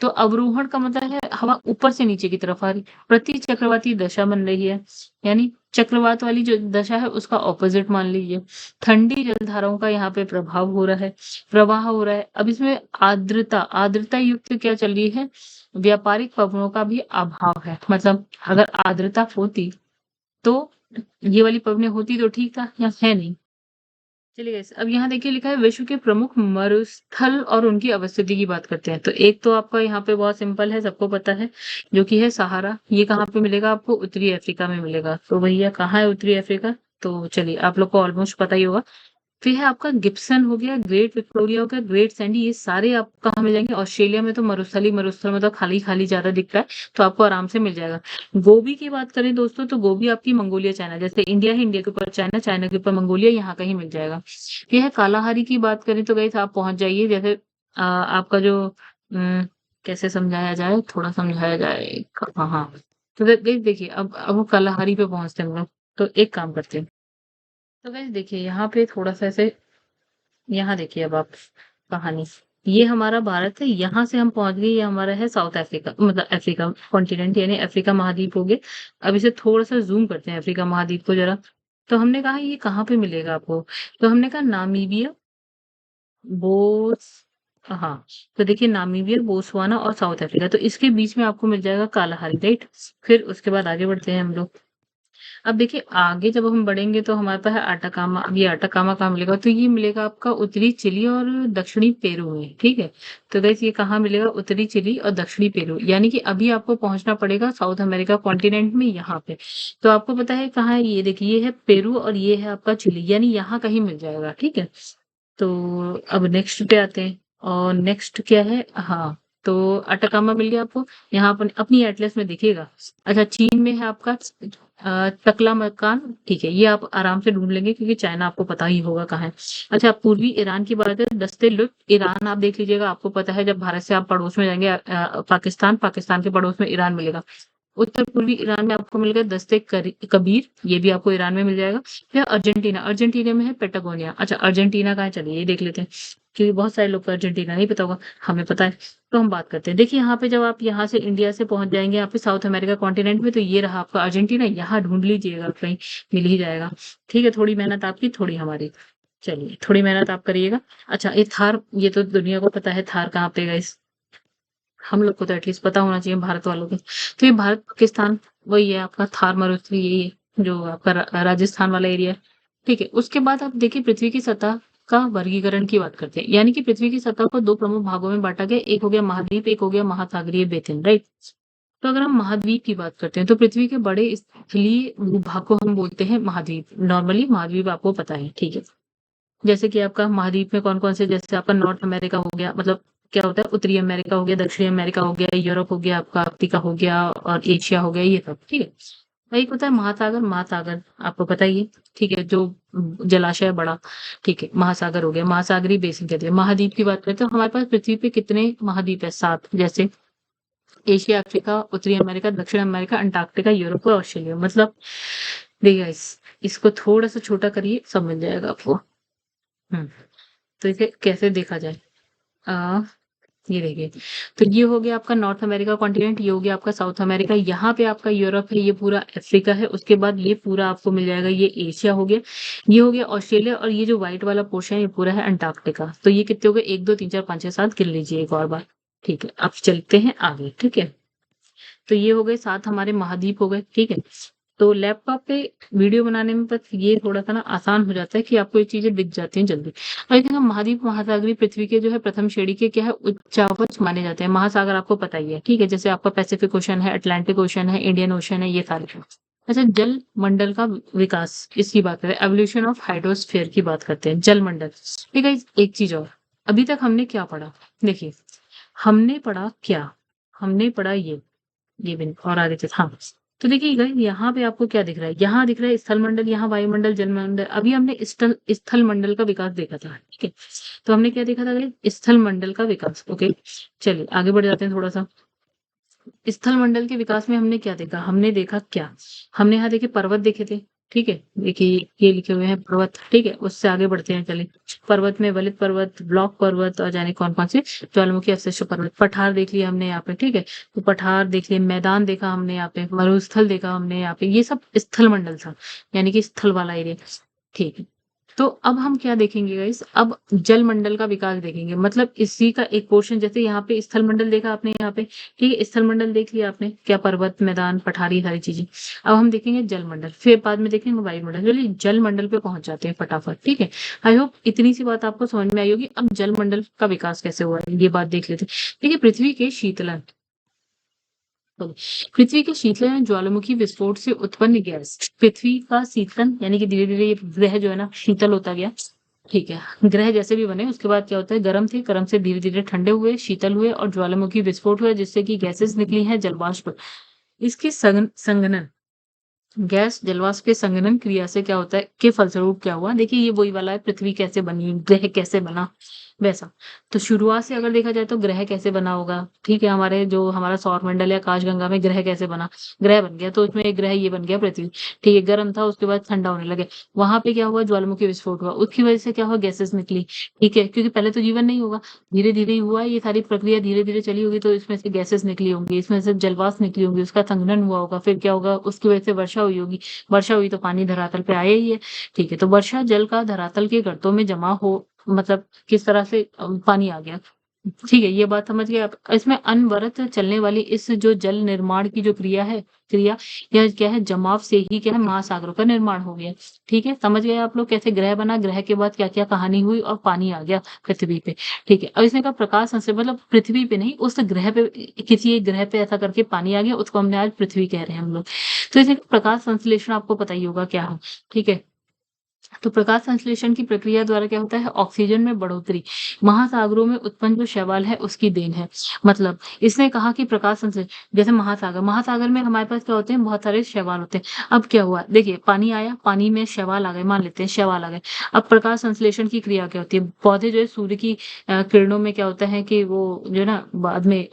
तो अवरोहण का मतलब है हवा ऊपर से नीचे की तरफ आ रही, प्रति चक्रवाती दशा बन रही है, यानी चक्रवात वाली जो दशा है उसका ऑपोजिट मान लीजिए। ठंडी जलधाराओं का यहाँ पे प्रभाव हो रहा है, प्रवाह हो रहा है। अब इसमें आर्द्रता युक्त क्या चल रही है, व्यापारिक पवनों का भी अभाव है, मतलब अगर आर्द्रता होती तो ये वाली पवनें होती तो ठीक था, या है नहीं। चलिए गाइस, अब यहाँ देखिए लिखा है विश्व के प्रमुख मरुस्थल और उनकी अवस्थिति की बात करते हैं। तो एक तो आपका यहाँ पे बहुत सिंपल है, सबको पता है, जो कि है सहारा। ये कहाँ पे मिलेगा आपको, उत्तरी अफ्रीका में मिलेगा। तो भैया कहाँ है उत्तरी अफ्रीका, तो चलिए आप लोग को ऑलमोस्ट पता ही होगा। फिर है आपका गिब्सन हो गया, ग्रेट विक्टोरिया हो गया, ग्रेट सैंडी, ये सारे आपको कहाँ मिल जाएंगे, ऑस्ट्रेलिया में। तो मरुस्थल मतलब खाली खाली ज्यादा दिखता है, तो आपको आराम से मिल जाएगा। गोबी की बात करें दोस्तों, तो गोबी आपकी मंगोलिया चाइना, जैसे इंडिया है, इंडिया के ऊपर चाइना, चाइना के ऊपर मंगोलिया, यहाँ कहीं मिल जाएगा। ये है कालाहारी की बात करें तो गाइस आप पहुंच जाइए, जैसे आपका जो कैसे समझाया जाए, थोड़ा समझाया जाए, हाँ हाँ, तो गाइस देखिए अब वो कालाहारी पे पहुंचते हैं हम लोग। तो एक काम करते हैं, तो गाइस देखिए यहाँ पे थोड़ा सा ऐसे, यहाँ देखिए अब आप कहानी, ये हमारा भारत है, यहाँ से हम पहुंच गए, ये हमारा है साउथ अफ्रीका, मतलब अफ्रीका कॉन्टिनेंट, यानी अफ्रीका महाद्वीप हो गए। अब इसे थोड़ा सा जूम करते हैं अफ्रीका महाद्वीप को जरा। तो हमने कहा ये कहाँ पे मिलेगा आपको, तो हमने कहा नामीबिया, बोस, हाँ, तो देखिए नामीबिया, बोत्सवाना और साउथ अफ्रीका, तो इसके बीच में आपको मिल जाएगा कालाहारी, राइट। फिर उसके बाद आगे बढ़ते हैं हम लोग। अब देखिए आगे जब हम बढ़ेंगे तो हमारे पास है अटाकामा। अब ये अटाकामा कहाँ मिलेगा, तो ये मिलेगा आपका उत्तरी चिली और दक्षिणी पेरू में, ठीक है। तो गैस ये कहाँ मिलेगा, उत्तरी चिली और दक्षिणी पेरू, यानी कि अभी आपको पहुंचना पड़ेगा साउथ अमेरिका कॉन्टिनेंट में, यहाँ पे। तो आपको पता है कहाँ है, ये देखिए ये है पेरू और ये है आपका चिली, यानी यहाँ कहीं मिल जाएगा, ठीक है। तो अब नेक्स्ट पे आते हैं, और नेक्स्ट क्या है, हाँ, तो अटाकामा मिल गया आपको, यहाँ पर अपनी एटलस में दिखेगा। अच्छा, चीन में है आपका टकला मकान, ठीक है, ये आप आराम से ढूंढ लेंगे क्योंकि चाइना आपको पता ही होगा कहाँ है। अच्छा, पूर्वी ईरान की बात है, दस्ते लुत्फ ईरान आप देख लीजिएगा, आपको पता है जब भारत से आप पड़ोस में जाएंगे पाकिस्तान, पाकिस्तान के पड़ोस में ईरान मिलेगा। उत्तर पूर्वी ईरान में आपको मिलेगा दस्ते कबीर, ये भी आपको ईरान में मिल जाएगा। फिर अर्जेंटीना, अर्जेंटीना में है पेटागोनिया। अच्छा, अर्जेंटीना कहाँ है, चलिए ये देख लेते हैं, क्योंकि बहुत सारे लोग को अर्जेंटीना नहीं पता होगा, हमें पता है। तो हम बात करते हैं, देखिए यहाँ पे जब आप यहाँ से इंडिया से पहुंच जाएंगे यहाँ पे साउथ अमेरिका कॉन्टिनेंट में, तो ये रहा आपका अर्जेंटीना, यहाँ ढूंढ लीजिएगा कहीं, मिल ही जाएगा। ठीक है, थोड़ी मेहनत आपकी, थोड़ी हमारी, चलिए थोड़ी मेहनत आप करिएगा। अच्छा, ये थार, ये तो दुनिया को पता है थार कहाँ पे गाइस, हम लोग को तो एटलीस्ट पता होना चाहिए भारत वालों को। तो ये भारत पाकिस्तान वही है आपका थार मरुस्थल, यही है जो आपका राजस्थान वाला एरिया है, ठीक है। उसके बाद आप देखिए पृथ्वी की सतह का वर्गीकरण की बात करते हैं, यानी कि पृथ्वी की सतह को दो प्रमुख भागों में बांटा गया, एक हो गया महाद्वीप, एक हो गया महासागरीय बेथिन, राइट। तो अगर हम महाद्वीप की बात करते हैं तो पृथ्वी के बड़े स्थलीय भूभाग को हम बोलते हैं महाद्वीप। नॉर्मली महाद्वीप आपको पता है, ठीक है। जैसे कि आपका महाद्वीप में कौन-कौन से, जैसे आपका नॉर्थ अमेरिका हो गया, मतलब क्या होता है उत्तरी अमेरिका हो गया, दक्षिणी अमेरिका हो गया, यूरोप हो गया, आपका अफ्रीका हो गया और एशिया हो गया, ये सब, ठीक है। एक होता है महासागर, महासागर आपको पता ही है, ठीक है, जो जलाशय है बड़ा, ठीक है, महासागर हो गया, महासागरीय बेसिन कहते हैं। महाद्वीप की बात करें तो हमारे पास पृथ्वी पे कितने महाद्वीप है? 7, जैसे एशिया, अफ्रीका, उत्तरी अमेरिका, दक्षिण अमेरिका, अंटार्कटिका, यूरोप और ऑस्ट्रेलिया। मतलब देखिए गाइस, इसको थोड़ा सा छोटा करिए, सब मिल जाएगा आपको। तो इसे कैसे देखा जाए? आ, ये देखिए, तो ये हो गया आपका नॉर्थ अमेरिका कॉन्टिनेंट, ये हो गया आपका साउथ अमेरिका, यहाँ पे आपका यूरोप है, ये पूरा अफ्रीका है, उसके बाद ये पूरा आपको मिल जाएगा, ये एशिया हो गया, ये हो गया ऑस्ट्रेलिया, और ये जो व्हाइट वाला पोर्शन है ये पूरा है अंटार्कटिका। तो ये कितने हो गए? 1 2 3 4 5 6 7, गिन लीजिए एक और बार। ठीक है, अब चलते हैं आगे। ठीक है, तो ये हो गए 7 हमारे महाद्वीप हो गए। ठीक है, तो लैपटॉप पे वीडियो बनाने में बस ये थोड़ा-सा ना आसान हो जाता है कि आपको ये चीज़ें दिख जाती हैं जल्दी। और ये देखिए, महाद्वीप महासागरीय पृथ्वी के जो है प्रथम श्रेणी के क्या है, उच्चावच माने जाते हैं। महासागर आपको पता ही है, ठीक है? जैसे आपका पैसिफिक ओशन है, अटलांटिक ओशन है, इंडियन ओशन है, ये सारे। अच्छा, जल मंडल का विकास, इसकी बात करें, एवोल्यूशन ऑफ हाइड्रोस्फीयर की बात करते हैं, जल मंडल। ठीक है, एक चीज़ और, अभी तक हमने क्या पढ़ा? देखिए, हमने पढ़ा क्या? हमने पढ़ा ये भी नहीं, और आगे चल, हाँ, तो देखिए गाइस, यहाँ पे आपको क्या दिख रहा है? यहाँ दिख रहा है स्थल मंडल, यहाँ वायुमंडल, जलमंडल। अभी हमने स्थल मंडल का विकास देखा था, ठीक है? तो हमने क्या देखा था गाइस? स्थल मंडल का विकास। ओके, चलिए आगे बढ़ जाते हैं थोड़ा सा। स्थल मंडल के विकास में हमने क्या देखा? हमने देखा क्या? हमने यहाँ देखिए पर्वत देखे थे, ठीक है? देखिए ये लिखे हुए हैं पर्वत, ठीक है? उससे आगे बढ़ते हैं, चलिए। पर्वत में वलित पर्वत, ब्लॉक पर्वत, और जाने कौन कौन से ज्वालामुखी अवशिष्ट पर्वत। पठार देख लिया हमने यहाँ पे, ठीक है? तो पठार देख लिया, मैदान देखा हमने यहाँ पे, मरुस्थल देखा हमने यहाँ पे, ये सब स्थल मंडल था, यानी कि स्थल वाला एरिया। ठीक है, तो अब हम क्या देखेंगे गाइस? अब जल मंडल का विकास देखेंगे, मतलब इसी का एक पोर्शन। जैसे यहाँ पे स्थल मंडल देखा आपने, यहाँ पे, ठीक है, स्थल मंडल देख लिया आपने, क्या पर्वत, मैदान, पठारी, सारी चीजें। अब हम देखेंगे जल मंडल, फिर बाद में देखेंगे वायुमंडल। चलिए जल मंडल पे पहुंच जाते हैं फटाफट, ठीक है? आई होप इतनी सी बात आपको समझ में आई होगी। अब जल मंडल का विकास कैसे हुआ है, ये बात देख लेते हैं। देखिए, पृथ्वी के शीतलन, पृथ्वी के शीतलन ज्वालामुखी विस्फोट से उत्पन्न गैस, पृथ्वी का शीतलन, यानी कि धीरे धीरे ये ग्रह जो है ना शीतल होता गया, ठीक है? ग्रह जैसे भी बने, उसके बाद क्या होता है, गर्म थे, गर्म से धीरे धीरे ठंडे हुए, शीतल हुए, और ज्वालामुखी विस्फोट हुआ, जिससे कि गैसेस निकली हैं, जलवाष्प। इसके संघनन, गैस जलवाष्प के संघनन क्रिया से क्या होता है, के फलस्वरूप क्या हुआ? देखिए, ये वही वाला है, पृथ्वी कैसे बनी, ग्रह कैसे बना, वैसा। तो शुरुआत से अगर देखा जाए तो ग्रह कैसे बना होगा, ठीक है? हमारे जो हमारा सौरमंडल या आकाशगंगा में ग्रह कैसे बना? ग्रह बन गया, तो उसमें एक ग्रह ये बन गया पृथ्वी, ठीक है? गर्म था, उसके बाद ठंडा होने लगे, वहां पे क्या हुआ? ज्वालामुखी विस्फोट हुआ, उसकी वजह से क्या हुआ? गैसेस निकली, ठीक है? क्योंकि पहले तो जीवन नहीं होगा, धीरे धीरे ही हुआ, ये सारी प्रक्रिया धीरे धीरे चली होगी, तो इसमें से गैसेस निकली होंगी, इसमें से जलवाष्प निकली होंगी, उसका संघनन हुआ होगा, फिर क्या होगा? उसकी वजह से वर्षा हुई होगी, वर्षा हुई तो पानी धरातल पे आया ही है, ठीक है? तो वर्षा जल का धरातल के गर्तों में जमा हो, मतलब किस तरह से पानी आ गया, ठीक है? ये बात समझ गए आप? इसमें अनवरत चलने वाली इस जो जल निर्माण की जो क्रिया यह क्या है, जमाव से ही क्या है, महासागरों का निर्माण हो गया, ठीक है? समझ गए आप लोग कैसे ग्रह बना, ग्रह के बाद क्या क्या कहानी हुई, और पानी आ गया पृथ्वी पे, ठीक है? अब इसने कहा प्रकाश संश्लेषण, मतलब पृथ्वी पे नहीं, उस ग्रह पे, किसी एक ग्रह पे ऐसा करके पानी आ गया, उसको हमने आज पृथ्वी कह रहे हैं हम लोग। तो इसने प्रकाश संश्लेषण आपको पता ही होगा क्या है, ठीक है? तो प्रकाश संश्लेषण की प्रक्रिया द्वारा क्या होता है, ऑक्सीजन में बढ़ोतरी महासागरों में उत्पन्न जो शैवाल है उसकी देन है। मतलब इसने कहा कि प्रकाश संश्लेषण, जैसे महासागर में हमारे पास क्या होते हैं, बहुत सारे शैवाल होते हैं। अब क्या हुआ, देखिए पानी आया, पानी में शैवाल आ गए, मान लेते हैं शैवाल आ गए। अब प्रकाश संश्लेषण की क्रिया क्या होती है, पौधे जो है सूर्य की किरणों में क्या होता है कि वो जो है ना बाद में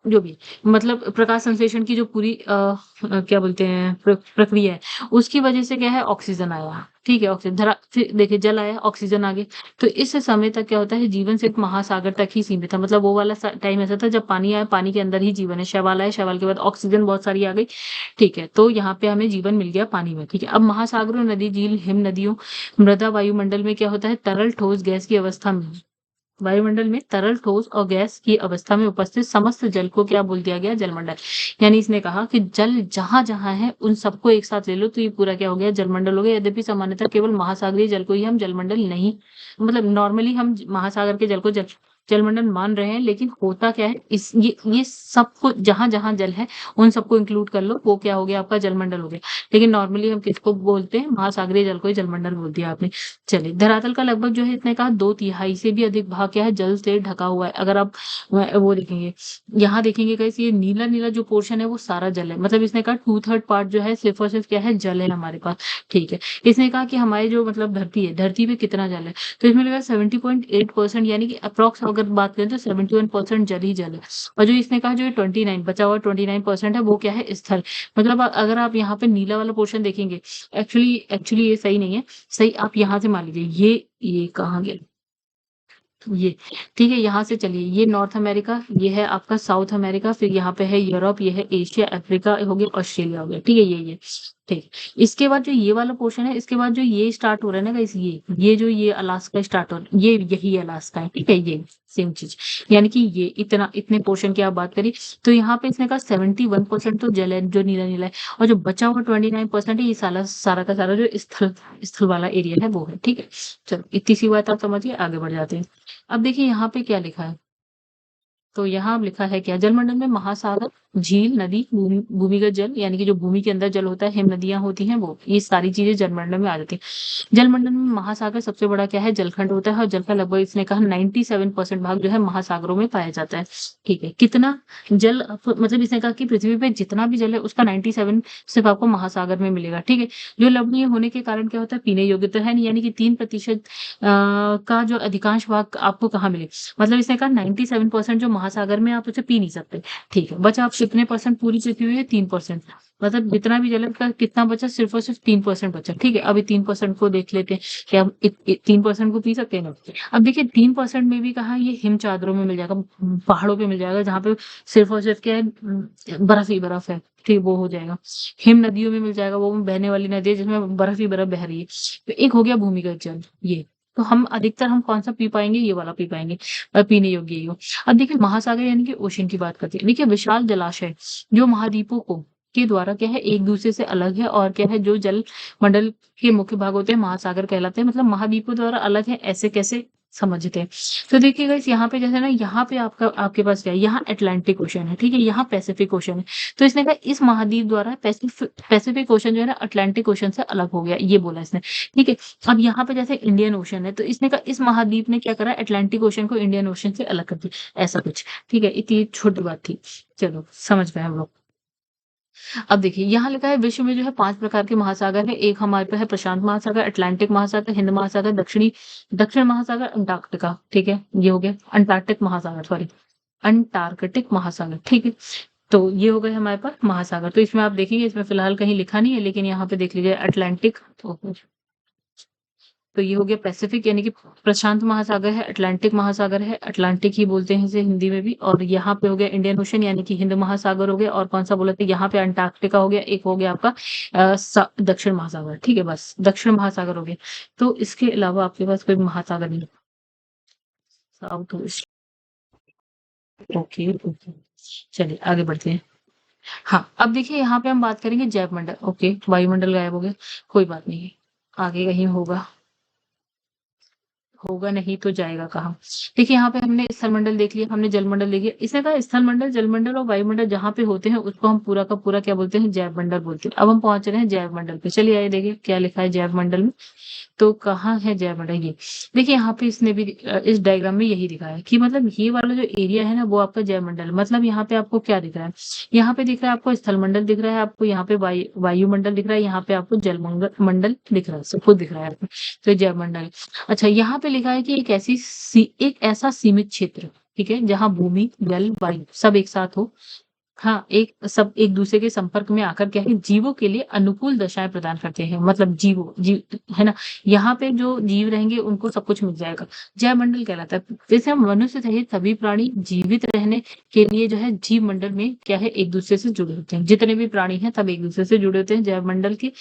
जो भी, मतलब प्रकाश संश्लेषण की जो पूरी क्या बोलते हैं प्रक्रिया है, उसकी वजह से क्या है, ऑक्सीजन आया, ठीक है? ऑक्सीजन धरा, फिर देखिए जल आया, ऑक्सीजन आ गई। तो इस समय तक क्या होता है, जीवन सिर्फ महासागर तक ही सीमित था, मतलब वो वाला टाइम ऐसा था जब पानी आया, पानी के अंदर ही जीवन है, शैवाल आया, शैवाल के बाद ऑक्सीजन बहुत सारी आ गई, ठीक है? तो यहाँ पे हमें जीवन मिल गया पानी में, ठीक है? अब महासागरों, नदी, झील, हिम नदियों, मृदा, वायुमंडल में क्या होता है, तरल ठोस गैस की अवस्था में, वायुमंडल में तरल ठोस और गैस की अवस्था में उपस्थित समस्त जल को क्या बोल दिया गया, जलमंडल। यानी इसने कहा कि जल जहां जहां है उन सबको एक साथ ले लो, तो ये पूरा क्या हो गया, जलमंडल हो गया। यद्यपि सामान्यतः केवल महासागरीय जल को ही हम जलमंडल नहीं, मतलब नॉर्मली हम महासागर के जल को जल जलमंडल मान रहे हैं, लेकिन होता क्या है, इस ये सबको जहाँ-जहाँ जल है, उन सबको इंक्लूड कर लो, वो क्या हो गया आपका जलमंडल हो गया। लेकिन नॉर्मली हम किसको बोलते हैं? महासागरीय जल को ही जलमंडल बोल दिया आपने। चलिए, धरातल का लगभग जो है इसने कहा 2/3 से भी अधिक भाग क्या है, जल से ढका हुआ है। अगर आप वो देखेंगे, यहाँ देखेंगे गाइस, ये नीला-नीला जो पोर्शन है वो सारा जल है। मतलब इसने कहा 2/3 पार्ट जो है सिर्फ़ और सिर्फ़ क्या है, जल है हमारे पास, ठीक है। इसने कहा कि हमारी जो मतलब धरती है, धरती पे कितना जल है? तो इसमें लगा 70.8% यानी कि अप्रॉक्स अगर बात करें तो 71% जल ही जल है। और जो इसने कहा जो ये 29 बचा हुआ 29% है वो क्या है, स्थल। मतलब अगर आप यहाँ पे नीला वाला पोर्शन देखेंगे, एक्चुअली एक्चुअली ये सही नहीं है। सही आप यहाँ से मान लीजिए, ये कहाँ गया? ये, ठीक है, यहाँ से चलिए, ये नॉर्थ अमेरिका, ये है आपका साउथ अमेरिका, फिर यहाँ पे है यूरोप, ये है एशिया, अफ्रीका हो गया, ऑस्ट्रेलिया हो गया, ठीक है, ये, ठीक। इसके बाद जो ये वाला पोर्शन है, इसके बाद जो ये स्टार्ट हो रहा है ना गाइस, ये जो ये अलास्का स्टार्ट हो रहा है, ये यही अलास्का है, ठीक है, ये सेम चीज। यानी कि ये इतने पोर्शन की आप बात करी, तो यहाँ पे इसने कहा 71% तो जल है, जो नीला नीला है, और जो बचा हुआ 29% है, ये सारा का सारा जो स्थल वाला एरिया है वो है, ठीक है। चलो, इतनी सी बात आप समझिए, आगे बढ़ जाते हैं। अब देखिए यहाँ पे क्या लिखा है, तो यहाँ अब लिखा है क्या, जलमंडल में महासागर, झील, नदी, भूमिगत जल यानी कि जो भूमि के अंदर जल होता है, हिम नदियां होती हैं, वो ये सारी चीजें जलमंडल में आ जाती हैं। जलमंडल में महासागर सबसे बड़ा क्या है, जलखंड होता है, और जल का लगभग इसने कहा 97% भाग जो है महासागरों में पाया जाता है, ठीक है। कितना जल, मतलब इसने कहा कि पृथ्वी पे जितना भी जल है उसका 97 सिर्फ आपको महासागर में मिलेगा, ठीक है। जो लवणीय होने के कारण क्या होता है, पीने योग्य तो है नहीं, यानी कि 3% का जो अधिकांश भाग आपको कहाँ मिले, मतलब इसने कहा 97% जो महासागर में आप उसे पी नहीं सकते, ठीक है। बचा आप कितने परसेंट, पूरी पृथ्वी में 3%, मतलब जितना भी जल है उसका कितना बचा, सिर्फ और सिर्फ 3% बचा, ठीक है। अभी 3% को देख लेते हैं, क्या हम 3% को पी सकते हैं ना। अब देखिए 3% में भी कहा, ये हिम चादरों में मिल जाएगा, पहाड़ों पे मिल जाएगा, जहाँ पे सिर्फ और सिर्फ क्या है, बर्फ ही बर्फ है, ठीक, वो हो जाएगा। हिम नदियों में मिल जाएगा, वो बहने वाली नदी है जिसमें बर्फ ही बर्फ बह रही है। तो एक हो गया भूमिगत जल, ये तो हम अधिकतर हम कौन सा पी पाएंगे, ये वाला पी पाएंगे, पीने योग्य ही हो। अब देखिए महासागर यानी कि ओशन की बात करते हैं। देखिए विशाल जलाशय जो महाद्वीपों को के द्वारा क्या है, एक दूसरे से अलग है, और क्या है, जो जल मंडल के मुख्य भाग होते हैं महासागर कहलाते हैं, मतलब महाद्वीपों द्वारा अलग है, ऐसे कैसे समझते हैं। तो देखिए गाइस, यहाँ पे जैसे ना, यहाँ पे आपके पास क्या है, यहाँ अटलांटिक ओशन है, ठीक है, यहाँ पैसिफिक ओशन है। तो इसने कहा इस महाद्वीप द्वारा पैसिफिक ओशन जो है ना, अटलांटिक ओशन से अलग हो गया, ये बोला इसने, ठीक है। अब यहाँ पे जैसे इंडियन ओशन है, तो इसने कहा इस महाद्वीप ने क्या करा, अटलांटिक ओशन को इंडियन ओशन से अलग कर दिया, ऐसा कुछ, ठीक है। इतनी छोटी बात थी, चलो समझ गए हम लोग। अब देखिए यहाँ लिखा है, विश्व में जो है 5 प्रकार के महासागर है। एक हमारे पे है प्रशांत महासागर, अटलांटिक महासागर, हिंद महासागर, दक्षिण महासागर, अंटार्कटिका, ठीक है, ये हो गया अंटार्कटिक महासागर, सॉरी अंटार्कटिक महासागर, ठीक है। तो ये हो गए हमारे पास महासागर। तो इसमें आप देखेंगे, इसमें फिलहाल कहीं लिखा नहीं है, लेकिन यहाँ पे देख लीजिए अटलांटिक, तो ये हो गया पैसिफिक यानी कि प्रशांत महासागर है, अटलांटिक महासागर है, अटलांटिक ही बोलते हैं इसे हिंदी में भी, और यहाँ पे हो गया इंडियन ओशन यानी कि हिंद महासागर हो गया, और कौन सा बोला था, यहाँ पे अंटार्कटिका हो गया, एक हो गया आपका दक्षिण महासागर, ठीक है, बस दक्षिण महासागर हो गया। तो इसके अलावा आपके पास कोई महासागर नहीं, साउथ ईस्ट, ओके ओके। चलिए आगे बढ़ते हैं। हाँ, अब देखिए यहाँ पे हम बात करेंगे जैव मंडल, ओके, वायुमंडल गायब हो गया, कोई बात नहीं है, आगे कहीं होगा, होगा नहीं तो जाएगा कहाँ। देखिए यहाँ पे हमने स्थलमंडल देख लिया, हमने जलमंडल देख लिया। इसने कहा स्थलमंडल, जलमंडल और वायुमंडल जहाँ पे होते हैं उसको हम पूरा का पूरा क्या बोलते हैं, जैव मंडल बोलते हैं। अब हम पहुंच रहे हैं जैव मंडल पे, चलिए आइए देखिए क्या लिखा है जैव मंडल में। तो कहाँ है जैव मंडल, ये देखिए यहाँ पे इसने भी इस डायग्राम में यही दिखाया है कि मतलब ये वाला जो एरिया है ना, वो आपका जैव मंडल, मतलब यहाँ पे आपको क्या दिख रहा है, यहाँ पे दिख रहा है आपको स्थलमंडल दिख रहा है, आपको यहाँ पे वायुमंडल दिख रहा है, यहाँ पे आपको जलमंडल मंडल दिख रहा है, सब कुछ दिख रहा है आपको, तो जैव मंडल। अच्छा, यहाँ पे लिखा है कि एक ऐसा सीमित क्षेत्र, ठीक है, जहाँ भूमि, जल, वायु सब एक साथ हो, हाँ, सब एक दूसरे के संपर्क में आकर क्या है, जीवों के लिए अनुकूल दशाएं प्रदान करते हैं, मतलब जीव है ना, यहाँ पे जो जीव रहेंगे उनको सब कुछ मिल जाएगा, जैव मंडल कहलाता है। जैसे हम मनुष्य सहित सभी प्राणी जीवित रहने के लिए जो है जीव मंडल में क्या है, एक दूसरे से जुड़े होते हैं, जितने भी प्राणी हैं सब एक दूसरे से जुड़े होते हैं। जैव मंडल के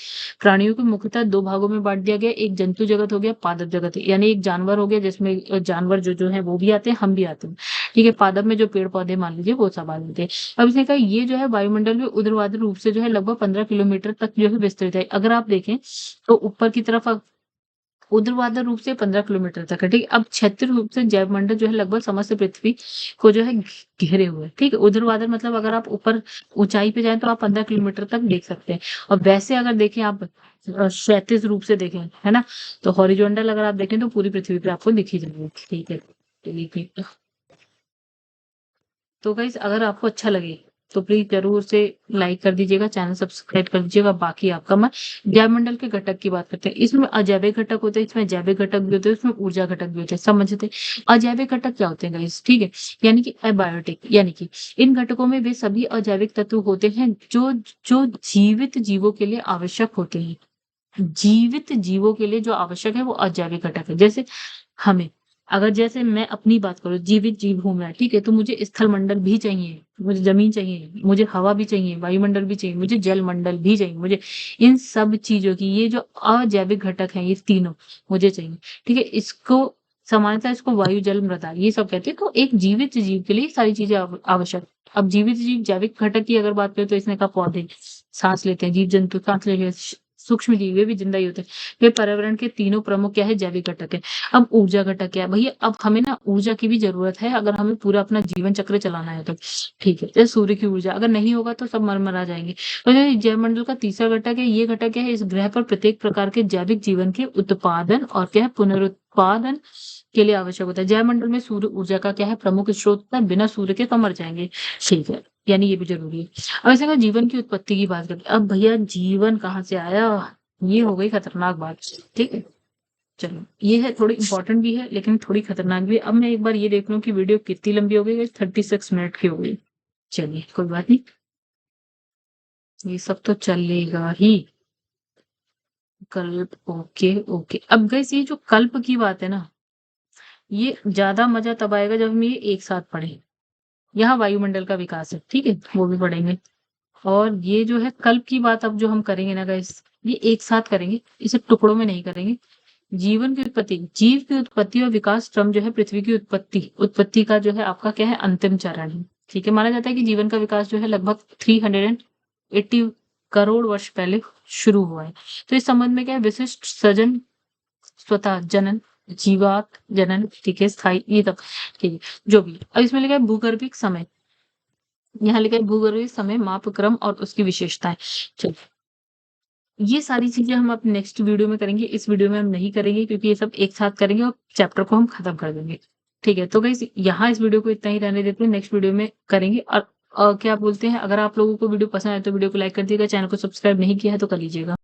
प्राणियों को मुख्यतः 2 भागों में बांट दिया गया, एक जंतु जगत हो गया, पादप जगत है, यानी एक जानवर हो गया जिसमें जानवर जो जो है वो भी आते हैं, हम भी आते हैं, ठीक है। पादप में जो पेड़ पौधे मान लीजिए वो सब आ जाते हैं। अब इसने कहा ये जो है वायुमंडल में ऊर्ध्वाधर रूप से जो है लगभग 15 किलोमीटर तक जो है विस्तृत है। अगर आप देखें तो ऊपर की तरफ ऊर्ध्वाधर रूप से 15 किलोमीटर तक है, ठीक है? अब क्षैतिज रूप से जैवमंडल जो है लगभग समस्त पृथ्वी को जो है घेरे हुए है, ठीक है? ऊर्ध्वाधर मतलब अगर आप ऊपर ऊंचाई पे जाएं तो आप 15 किलोमीटर तक देख सकते हैं। और वैसे अगर देखें आप क्षैतिज रूप से देखें, है ना, तो हॉरिजॉन्टल अगर आप देखें तो पूरी पृथ्वी पे आपको दिखी जाएगी, ठीक है? चलिए, तो गाइस अगर आपको अच्छा लगे तो प्लीज जरूर से लाइक कर दीजिएगा, चैनल सब्सक्राइब कर दीजिएगा। बाकी आपका मन। जैवमंडल के घटक की बात करते हैं, इसमें अजैविक घटक होते हैं, इसमें जैविक घटक भी होते हैं, इसमें ऊर्जा घटक भी होते हैं, समझते हैं? अजैविक घटक क्या होते हैं गाइस, ठीक है? यानी कि अबायोटिक, यानी कि इन घटकों में वे सभी अजैविक तत्व होते हैं जो जो जीवित जीवों के लिए आवश्यक होते हैं। जीवित जीवों के लिए जो आवश्यक है वो अजैविक घटक है। जैसे हमें, अगर जैसे मैं अपनी बात करूँ, जीवित जीव हूँ मैं, ठीक है? तो मुझे स्थल मंडल भी चाहिए, मुझे जमीन चाहिए, मुझे हवा भी चाहिए, वायुमंडल भी चाहिए, मुझे जल मंडल भी चाहिए, मुझे इन सब चीजों की, ये जो अजैविक घटक है ये तीनों मुझे चाहिए, ठीक है? इसको सामान्यतः इसको वायु जल मृदा ये सब कहते हैं। तो एक जीवित जीव के लिए ये सारी चीजें आवश्यक। अब जीवित जीव जैविक घटक की अगर बात करें तो इसने कहा पौधे सांस लेते हैं, जीव जंतु सांस लेते हैं, सूक्ष्म जीव वे भी जिंदा ही होते हैं। वे पर्यावरण के तीनों प्रमुख क्या है, जैविक घटक है। अब ऊर्जा घटक क्या है भैया, अब हमें ना ऊर्जा की भी जरूरत है अगर हमें पूरा अपना जीवन चक्र चलाना है तो, ठीक है? जैसे सूर्य की ऊर्जा अगर नहीं होगा तो सब मरमरा जाएंगे। तो ये जैवमंडल का तीसरा घटक है, ये घटक है इस ग्रह पर प्रत्येक प्रकार के जैविक जीवन के उत्पादन और क्या है, पुनरुत्पादन के लिए आवश्यक होता है। जैवमंडल में सूर्य ऊर्जा का क्या है, प्रमुख स्रोत होता है, बिना सूर्य के तो मर जाएंगे, ठीक है? यानी ये भी जरूरी है। अब ऐसे अगर जीवन की उत्पत्ति की बात करते हैं, अब भैया जीवन कहाँ से आया, ये हो गई खतरनाक बात, ठीक है? चलो, ये है थोड़ी इंपॉर्टेंट भी है लेकिन थोड़ी खतरनाक भी है। अब मैं एक बार ये देख लूं कि वीडियो कितनी लंबी हो गई, 36 मिनट की हो गई। चलिए कोई बात नहीं, ये सब तो चलेगा ही। कल्प, ओके ओके। अब गैस ये जो कल्प की बात है ना, ये ज्यादा मजा तब आएगा जब हम ये एक साथ पढ़ें। यहाँ वायुमंडल का विकास है, ठीक है, वो भी पढ़ेंगे। और ये जो है कल्प की बात अब जो हम करेंगे ना गाइस, ये एक साथ करेंगे, इसे टुकड़ों में नहीं करेंगे। जीवन की उत्पत्ति, जीव की उत्पत्ति और विकास क्रम जो है पृथ्वी की उत्पत्ति उत्पत्ति का जो है आपका क्या है, अंतिम चरण है, ठीक है? माना जाता है कि जीवन का विकास जो है लगभग 380 करोड़ वर्ष पहले शुरू हुआ है। तो इस संबंध में क्या है, विशिष्ट सृजन, स्वतः जनन, जीवात जनन, ठीक है, स्थायी, ये तक, ठीक है? जो भी अब इसमें लिखा है भूगर्भिक समय, यहाँ लिखा है भूगर्भिक समय, माप क्रम और उसकी विशेषताएं। चलिए, ये सारी चीजें हम अपने नेक्स्ट वीडियो में करेंगे, इस वीडियो में हम नहीं करेंगे क्योंकि ये सब एक साथ करेंगे और चैप्टर को हम खत्म कर देंगे, ठीक है? तो गाइस यहाँ इस वीडियो को इतना ही रहने देते हैं, नेक्स्ट वीडियो में करेंगे। और क्या बोलते हैं, अगर आप लोगों को वीडियो पसंद आए तो वीडियो को लाइक कर दीजिएगा, चैनल को सब्सक्राइब नहीं किया है तो कर लीजिएगा।